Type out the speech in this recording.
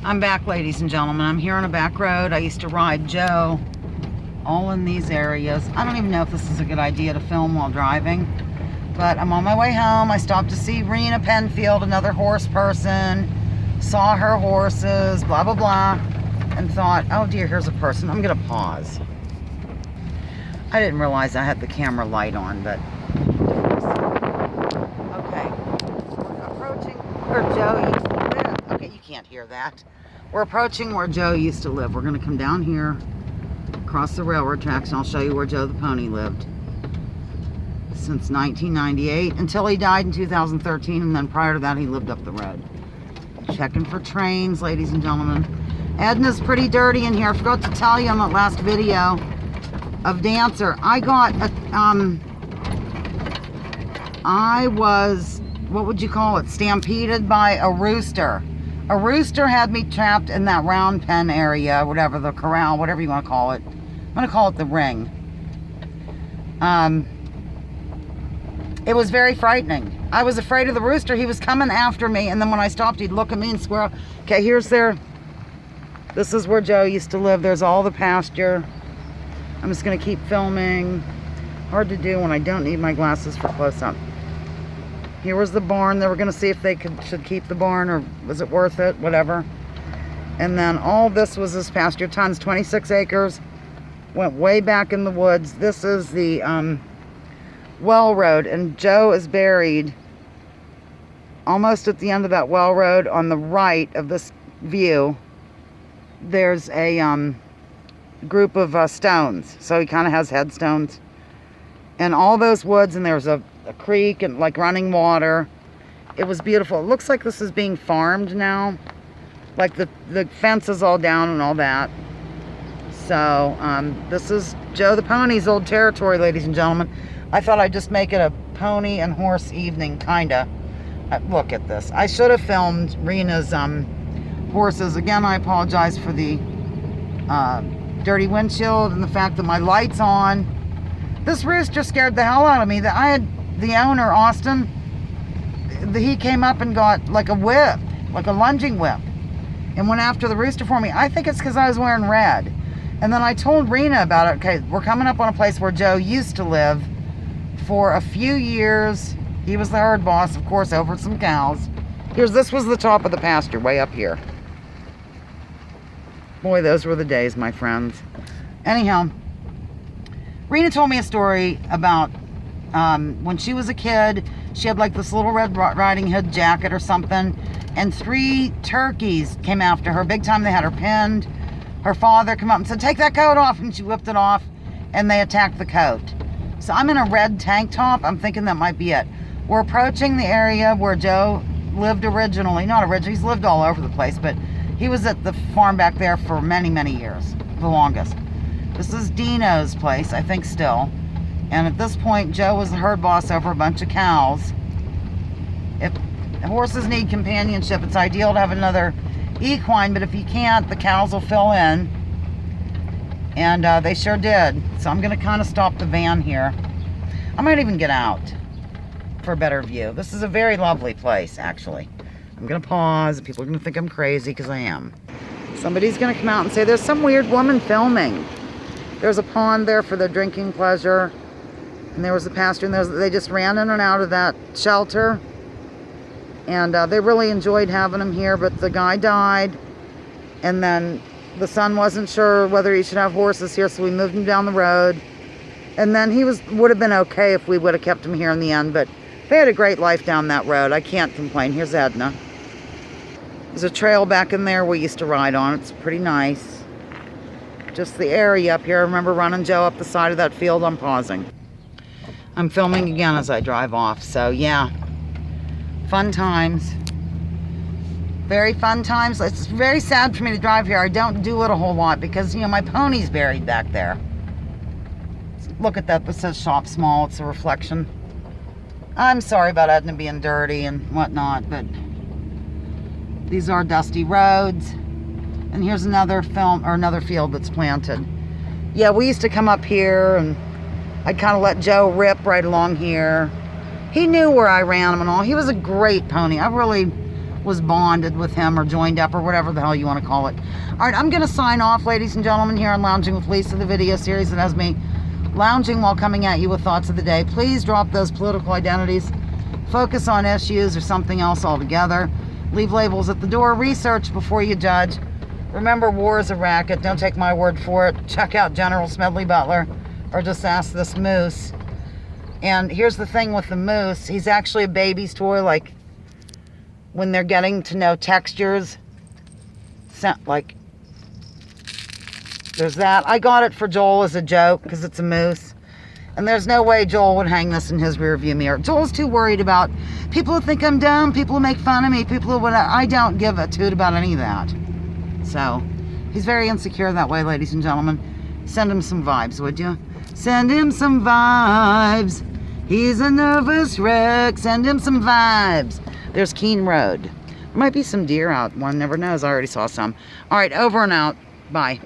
I'm back, ladies and gentlemen. I'm here on a back road. I used to ride Joe all in these areas. I don't even know if this is a good idea to film while driving, but I'm on my way home. I stopped to see Rena Penfield, another horse person, saw her horses, blah, blah, blah, and thought, oh dear, here's a person. I'm gonna pause. I didn't realize I had the camera light on, but okay. We're approaching where Joe used to live. Okay, you can't hear that. We're approaching where Joe used to live. We're gonna come down here, across the railroad tracks, and I'll show you where Joe the Pony lived since 1998 until he died in 2013, and then prior to that he lived up the road. Checking for trains, ladies and gentlemen. Edna's pretty dirty in here. I forgot to tell you on that last video of Dancer. I was, what would you call it, stampeded by a rooster. A rooster had me trapped in that round pen area, whatever, the corral, whatever you want to call it. I'm going to call it the ring. It was very frightening. I was afraid of the rooster. He was coming after me, and then when I stopped, he'd look at me and squirrel. Okay, this is where Joe used to live. There's all the pasture. I'm just going to keep filming. Hard to do when I don't need my glasses for close-up. Here was the barn. They were going to see if they should keep the barn, or was it worth it, whatever. And then all this was his pasture. Tons, 26 acres. Went way back in the woods. This is the well road, and Joe is buried almost at the end of that well road. On the right of this view, there's a group of stones, so he kind of has headstones. And all those woods, and there's a creek and like running water. It was beautiful. It looks like this is being farmed now, like the fence is all down and all that. So this is Joe the Pony's old territory, ladies and gentlemen. I thought I'd just make it a pony and horse evening, kinda. Look at this. I should have filmed Rena's horses. Again, I apologize for the dirty windshield and the fact that my light's on. This rooster scared the hell out of me. I had the owner, Austin, he came up and got like a whip, like a lunging whip, and went after the rooster for me. I think it's because I was wearing red. And then I told Rena about it. Okay, we're coming up on a place where Joe used to live for a few years. He was the herd boss, of course, over some cows. This was the top of the pasture, way up here. Boy, those were the days, my friends. Anyhow, Rena told me a story about when she was a kid. She had like this little Red Riding Hood jacket or something, and 3 turkeys came after her big time. They had her pinned. Her father came up and said, take that coat off, and she whipped it off, and they attacked the coat. So I'm in a red tank top. I'm thinking that might be it. We're approaching the area where Joe lived originally. Not originally, he's lived all over the place, but he was at the farm back there for many, many years, the longest. This is Dino's place, I think, still. And at this point, Joe was the herd boss over a bunch of cows. If horses need companionship, it's ideal to have another equine, but if you can't, the cows will fill in. And they sure did. So I'm going to kind of stop the van here. I might even get out for a better view. This is a very lovely place, actually. I'm going to pause. People are going to think I'm crazy, because I am. Somebody's going to come out and say, there's some weird woman filming. There's a pond there for their drinking pleasure. And there was a pasture, and they just ran in and out of that shelter. And they really enjoyed having them here, but the guy died. And then the son wasn't sure whether he should have horses here, so we moved him down the road. And then he would have been okay if we would have kept him here in the end, but they had a great life down that road. I can't complain. Here's Edna. There's a trail back in there we used to ride on. It's pretty nice. Just the area up here. I remember running Joe up the side of that field. I'm pausing. I'm filming again as I drive off, so yeah. Fun times. Very fun times. It's very sad for me to drive here. I don't do it a whole lot because, you know, my pony's buried back there. Look at that. That says shop small. It's a reflection. I'm sorry about Edna being dirty and whatnot, but these are dusty roads. And here's another field that's planted. Yeah, we used to come up here, and I'd kind of let Joe rip right along here. He knew where I ran him and all. He was a great pony. I really was bonded with him or joined up or whatever the hell you want to call it. All right, I'm going to sign off, ladies and gentlemen, here on Lounging with Lisa, the video series that has me lounging while coming at you with thoughts of the day. Please drop those political identities. Focus on issues or something else altogether. Leave labels at the door. Research before you judge. Remember, war is a racket. Don't take my word for it. Check out General Smedley Butler or just ask this moose. And here's the thing with the moose. He's actually a baby's toy. Like when they're getting to know textures. Like there's that. I got it for Joel as a joke because it's a moose. And there's no way Joel would hang this in his rearview mirror. Joel's too worried about people who think I'm dumb, people who make fun of me, people who would. I don't give a toot about any of that. So, he's very insecure that way, ladies and gentlemen. Send him some vibes, would you? Send him some vibes. He's a nervous wreck. Send him some vibes. There's Keene Road. There might be some deer out. One never knows. I already saw some. All right, over and out. Bye.